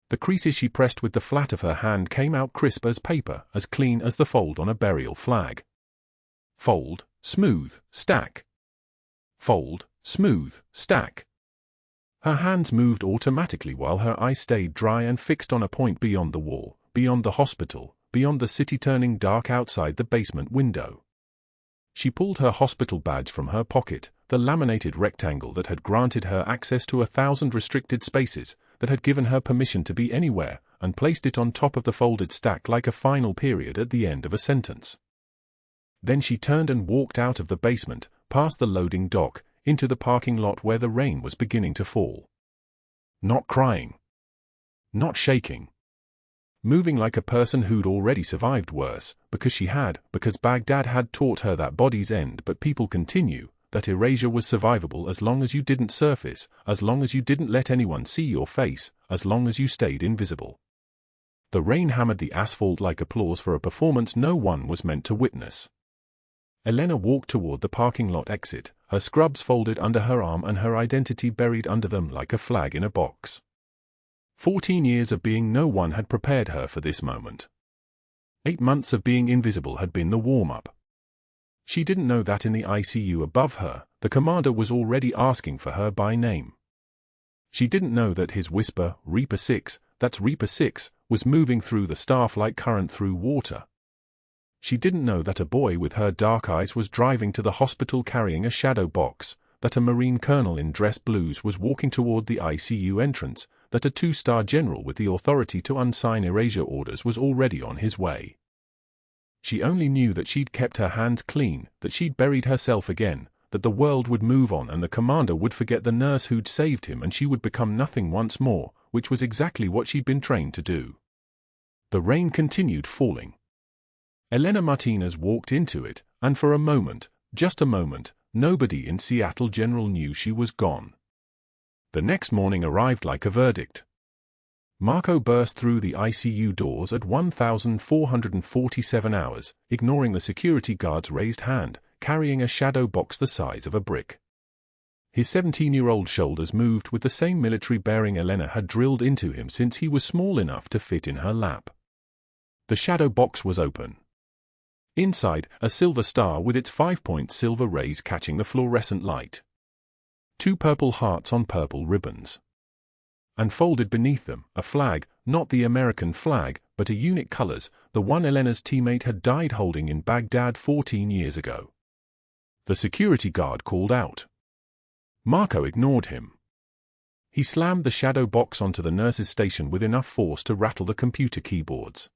The creases she pressed with the flat of her hand came out crisp as paper, as clean as the fold on a burial flag. Fold, smooth, stack. Fold, smooth, stack. Her hands moved automatically while her eyes stayed dry and fixed on a point beyond the wall, beyond the hospital, beyond the city turning dark outside the basement window. She pulled her hospital badge from her pocket, the laminated rectangle that had granted her access to 1,000 restricted spaces, that had given her permission to be anywhere, and placed it on top of the folded stack like a final period at the end of a sentence. Then she turned and walked out of the basement, past the loading dock, into the parking lot where the rain was beginning to fall. Not crying. Not shaking. Moving like a person who'd already survived worse, because Baghdad had taught her that bodies end but people continue, that erasure was survivable as long as you didn't surface, as long as you didn't let anyone see your face, as long as you stayed invisible. The rain hammered the asphalt like applause for a performance no one was meant to witness. Elena walked toward the parking lot exit, her scrubs folded under her arm and her identity buried under them like a flag in a box. 14 years of being no one had prepared her for this moment. 8 months of being invisible had been the warm-up. She didn't know that in the ICU above her, the commander was already asking for her by name. She didn't know that his whisper, Reaper 6, that's Reaper 6, was moving through the staff like current through water. She didn't know that a boy with her dark eyes was driving to the hospital carrying a shadow box, that a Marine colonel in dress blues was walking toward the ICU entrance, that a 2-star general with the authority to unsign erasure orders was already on his way. She only knew that she'd kept her hands clean, that she'd buried herself again, that the world would move on and the commander would forget the nurse who'd saved him and she would become nothing once more, which was exactly what she'd been trained to do. The rain continued falling. Elena Martinez walked into it, and for a moment, just a moment, nobody in Seattle General knew she was gone. The next morning arrived like a verdict. Marco burst through the ICU doors at 1,447 hours, ignoring the security guard's raised hand, carrying a shadow box the size of a brick. His 17-year-old shoulders moved with the same military bearing Elena had drilled into him since he was small enough to fit in her lap. The shadow box was open. Inside, a silver star with its 5-point silver rays catching the fluorescent light. 2 purple hearts on purple ribbons. And folded beneath them, a flag, not the American flag, but a unique colors, the one Elena's teammate had died holding in Baghdad 14 years ago. The security guard called out. Marco ignored him. He slammed the shadow box onto the nurse's station with enough force to rattle the computer keyboards.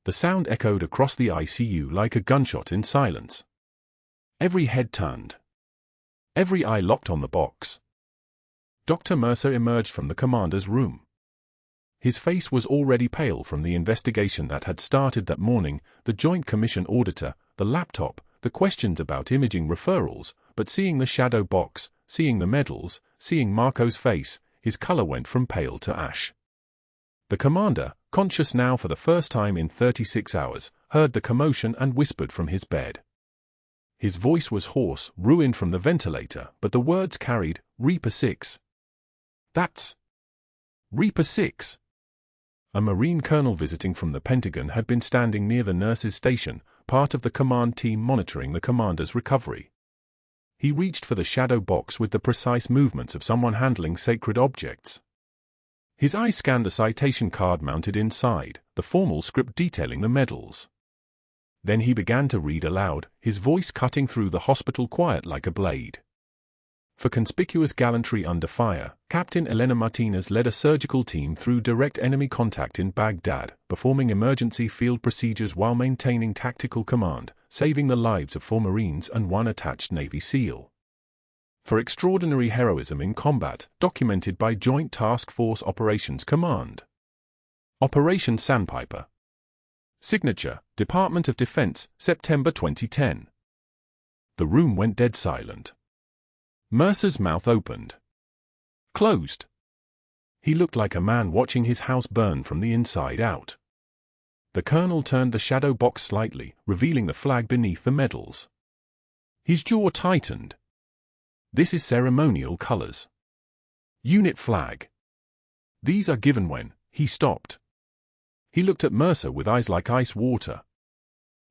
The sound echoed across the ICU like a gunshot in silence. Every head turned. Every eye locked on the box. Dr. Mercer emerged from the commander's room. His face was already pale from the investigation that had started that morning, the Joint Commission auditor, the laptop, the questions about imaging referrals, but seeing the shadow box, seeing the medals, seeing Marco's face, his color went from pale to ash. The commander, conscious now for the first time in 36 hours, heard the commotion and whispered from his bed. His voice was hoarse, ruined from the ventilator, but the words carried, Reaper 6. That's Reaper 6. A Marine colonel visiting from the Pentagon had been standing near the nurse's station, part of the command team monitoring the commander's recovery. He reached for the shadow box with the precise movements of someone handling sacred objects. His eye scanned the citation card mounted inside, the formal script detailing the medals. Then he began to read aloud, his voice cutting through the hospital quiet like a blade. For conspicuous gallantry under fire, Captain Elena Martinez led a surgical team through direct enemy contact in Baghdad, performing emergency field procedures while maintaining tactical command, saving the lives of 4 Marines and 1 attached Navy SEAL. For extraordinary heroism in combat, documented by Joint Task Force Operations Command. Operation Sandpiper. Signature, Department of Defense, September 2010. The room went dead silent. Mercer's mouth opened. Closed. He looked like a man watching his house burn from the inside out. The colonel turned the shadow box slightly, revealing the flag beneath the medals. His jaw tightened. This is ceremonial colors. Unit flag. These are given when. He stopped. He looked at Mercer with eyes like ice water.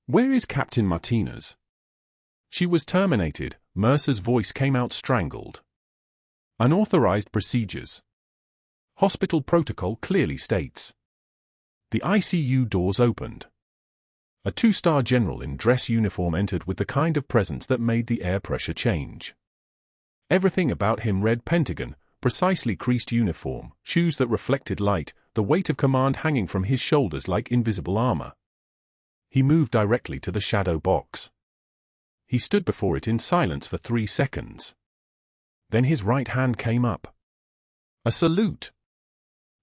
Where is Captain Martinez? She was terminated. Mercer's voice came out strangled. Unauthorized procedures. Hospital protocol clearly states. The ICU doors opened. A 2-star general in dress uniform entered with the kind of presence that made the air pressure change. Everything about him read Pentagon, precisely creased uniform, shoes that reflected light, the weight of command hanging from his shoulders like invisible armor. He moved directly to the shadow box. He stood before it in silence for 3 seconds. Then his right hand came up. A salute.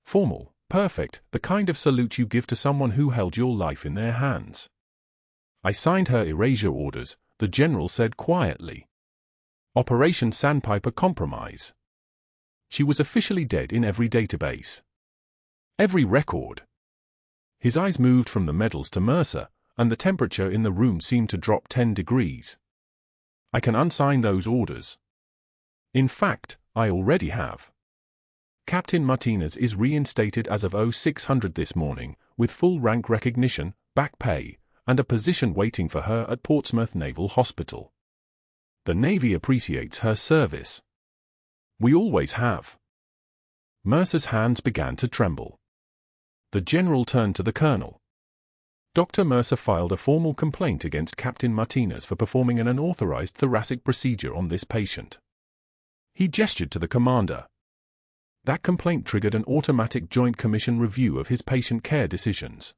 Formal, perfect, the kind of salute you give to someone who held your life in their hands. I signed her erasure orders, the general said quietly. Operation Sandpiper Compromise. She was officially dead in every database. Every record. His eyes moved from the medals to Mercer, and the temperature in the room seemed to drop 10 degrees. I can unsign those orders. In fact, I already have. Captain Martinez is reinstated as of 0600 this morning, with full rank recognition, back pay, and a position waiting for her at Portsmouth Naval Hospital. The Navy appreciates her service. We always have. Mercer's hands began to tremble. The general turned to the colonel. Dr. Mercer filed a formal complaint against Captain Martinez for performing an unauthorized thoracic procedure on this patient. He gestured to the commander. That complaint triggered an automatic Joint Commission review of his patient care decisions.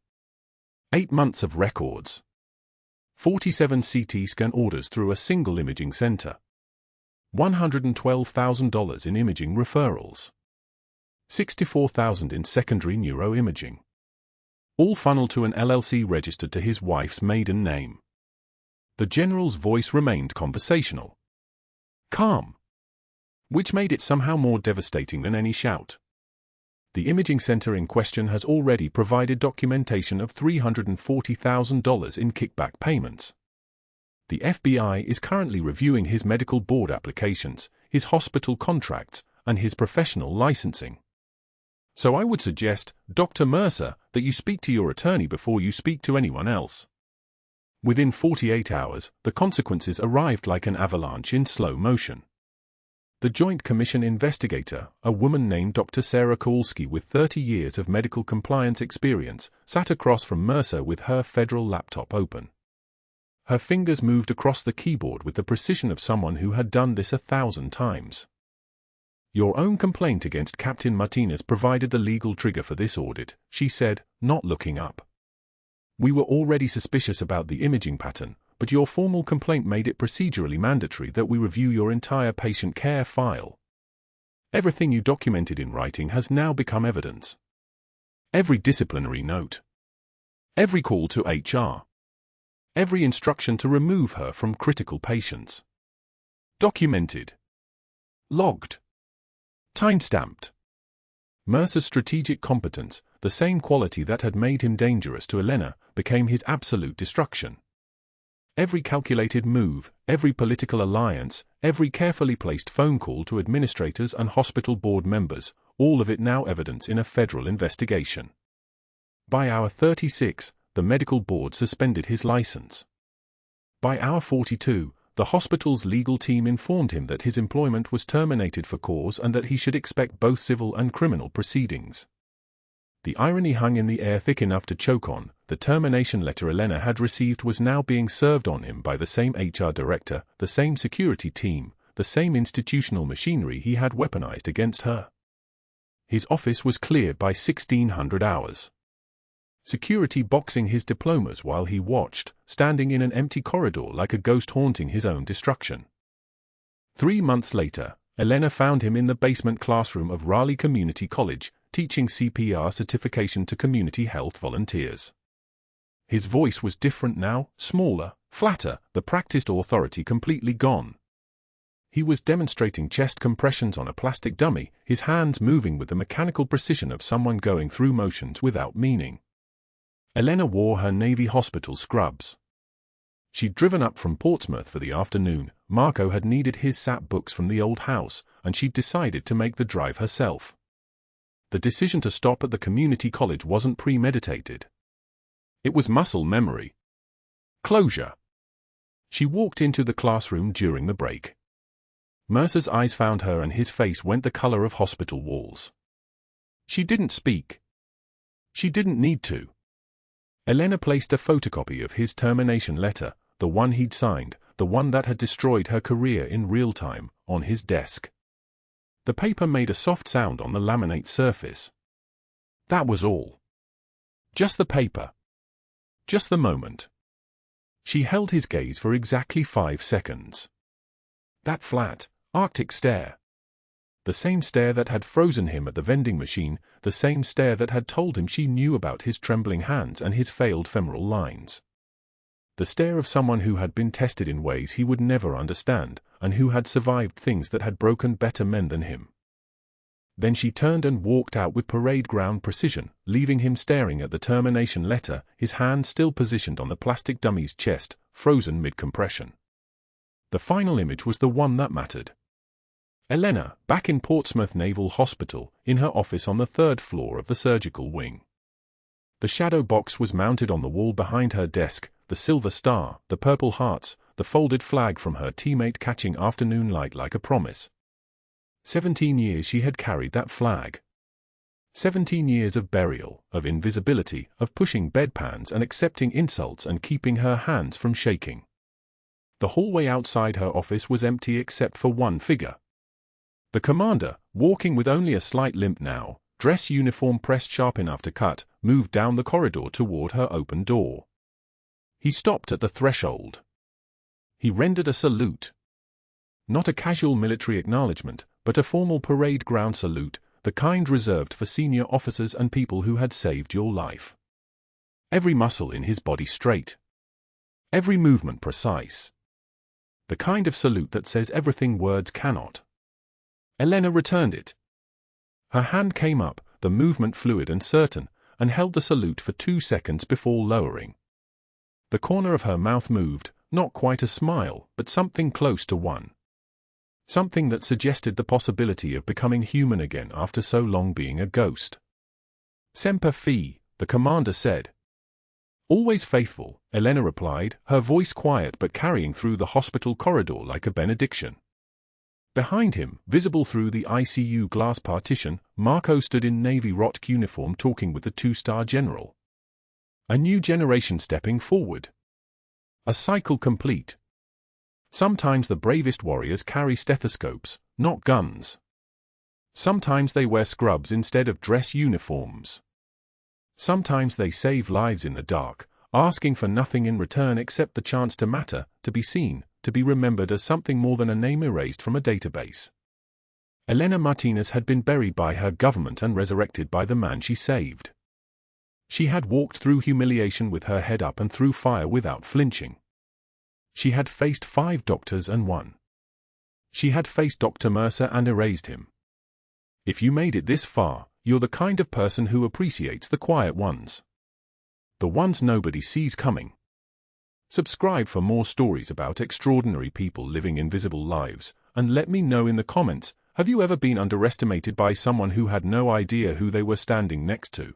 8 months of records. 47 CT scan orders through a single imaging center. $112,000 in imaging referrals. $64,000 in secondary neuroimaging. All funneled to an LLC registered to his wife's maiden name. The general's voice remained conversational. Calm. Which made it somehow more devastating than any shout. The imaging center in question has already provided documentation of $340,000 in kickback payments. The FBI is currently reviewing his medical board applications, his hospital contracts, and his professional licensing. So I would suggest, Dr. Mercer, that you speak to your attorney before you speak to anyone else. Within 48 hours, the consequences arrived like an avalanche in slow motion. The Joint Commission investigator, a woman named Dr. Sarah Kowalski with 30 years of medical compliance experience, sat across from Mercer with her federal laptop open. Her fingers moved across the keyboard with the precision of someone who had done this 1,000 times. Your own complaint against Captain Martinez provided the legal trigger for this audit, she said, not looking up. We were already suspicious about the imaging pattern, but your formal complaint made it procedurally mandatory that we review your entire patient care file. Everything you documented in writing has now become evidence. Every disciplinary note. Every call to HR. Every instruction to remove her from critical patients. Documented. Logged. Time-stamped. Mercer's strategic competence, the same quality that had made him dangerous to Elena, became his absolute destruction. Every calculated move, every political alliance, every carefully placed phone call to administrators and hospital board members, all of it now evidence in a federal investigation. By hour 36, the medical board suspended his license. By hour 42, the hospital's legal team informed him that his employment was terminated for cause and that he should expect both civil and criminal proceedings. The irony hung in the air thick enough to choke on. The termination letter Elena had received was now being served on him by the same HR director, the same security team, the same institutional machinery he had weaponized against her. His office was cleared by 1600 hours. Security boxing his diplomas while he watched, standing in an empty corridor like a ghost haunting his own destruction. 3 months later, Elena found him in the basement classroom of Raleigh Community College, teaching CPR certification to community health volunteers. His voice was different now, smaller, flatter, the practiced authority completely gone. He was demonstrating chest compressions on a plastic dummy, his hands moving with the mechanical precision of someone going through motions without meaning. Elena wore her Navy hospital scrubs. She'd driven up from Portsmouth for the afternoon. Marco had needed his SAP books from the old house, and she'd decided to make the drive herself. The decision to stop at the community college wasn't premeditated. It was muscle memory. Closure. She walked into the classroom during the break. Mercer's eyes found her and his face went the color of hospital walls. She didn't speak. She didn't need to. Elena placed a photocopy of his termination letter, the one he'd signed, the one that had destroyed her career in real time, on his desk. The paper made a soft sound on the laminate surface. That was all. Just the paper. Just the moment. She held his gaze for exactly 5 seconds. That flat, Arctic stare. The same stare that had frozen him at the vending machine, the same stare that had told him she knew about his trembling hands and his failed femoral lines. The stare of someone who had been tested in ways he would never understand, and who had survived things that had broken better men than him. Then she turned and walked out with parade ground precision, leaving him staring at the termination letter, his hand still positioned on the plastic dummy's chest, frozen mid-compression. The final image was the one that mattered. Elena, back in Portsmouth Naval Hospital, in her office on the 3rd floor of the surgical wing. The shadow box was mounted on the wall behind her desk, the silver star, the purple hearts, the folded flag from her teammate catching afternoon light like a promise. 17 years she had carried that flag. 17 years of burial, of invisibility, of pushing bedpans and accepting insults and keeping her hands from shaking. The hallway outside her office was empty except for one figure. The commander, walking with only a slight limp now, dress uniform pressed sharp enough to cut, moved down the corridor toward her open door. He stopped at the threshold. He rendered a salute. Not a casual military acknowledgement, but a formal parade ground salute, the kind reserved for senior officers and people who had saved your life. Every muscle in his body straight. Every movement precise. The kind of salute that says everything words cannot. Elena returned it. Her hand came up, the movement fluid and certain, and held the salute for 2 seconds before lowering. The corner of her mouth moved, not quite a smile, but something close to one. Something that suggested the possibility of becoming human again after so long being a ghost. Semper Fi, the commander said. Always faithful, Elena replied, her voice quiet but carrying through the hospital corridor like a benediction. Behind him, visible through the ICU glass partition, Marco stood in Navy ROTC uniform talking with the 2-star general. A new generation stepping forward. A cycle complete. Sometimes the bravest warriors carry stethoscopes, not guns. Sometimes they wear scrubs instead of dress uniforms. Sometimes they save lives in the dark, asking for nothing in return except the chance to matter, to be seen, to be remembered as something more than a name erased from a database. Elena Martinez had been buried by her government and resurrected by the man she saved. She had walked through humiliation with her head up and through fire without flinching. She had faced 5 doctors and won. She had faced Dr. Mercer and erased him. If you made it this far, you're the kind of person who appreciates the quiet ones. The ones nobody sees coming. Subscribe for more stories about extraordinary people living invisible lives, and let me know in the comments, have you ever been underestimated by someone who had no idea who they were standing next to?